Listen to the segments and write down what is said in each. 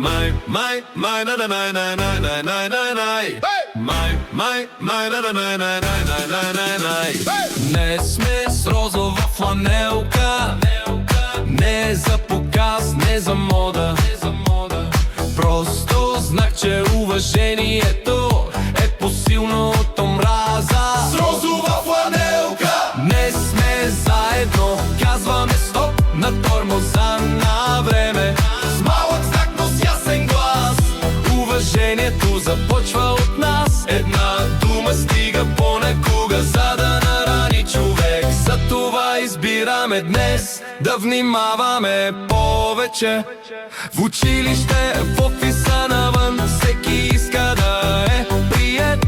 май, на, най, най, най, най, най, най, най. Май, на, най, най, най, най, най, най, най. Не сме с розова фланелка, не за показ, не за мода. Просто знак, че уважението е по-силно от омраза. С розова фланелка не сме заедно, казваме стоп на тормоза на време. С малък знак, но с ясен глас. Уважението започва от нас. Една дума стига понекога, за да нарани човек. Затова избираме днес да внимаваме повече. В училище, в офиса навън, всеки иска да е приет.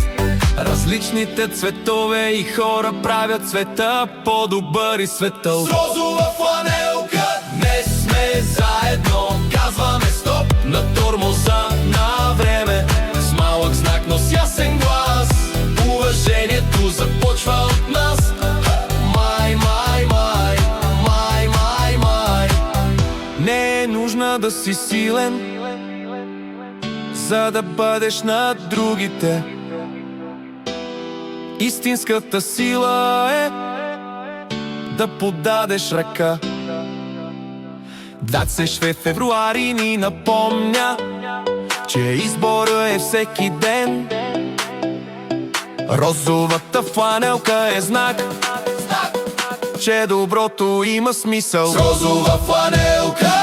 Различните цветове и хора правят света по-добър и светъл. С розова фланелка днес сме заедно, казваме стоп на тормоза на време. С малък знак, но с ясен глас. Уважението започва от нас. Май, май, май, май, май, май. Не е нужно да си силен, за да бъдеш над другите. Истинската сила е да подадеш ръка. 26 февруари ни напомня, че избора е всеки ден. Розовата фланелка е знак, че доброто има смисъл. С розова фланелка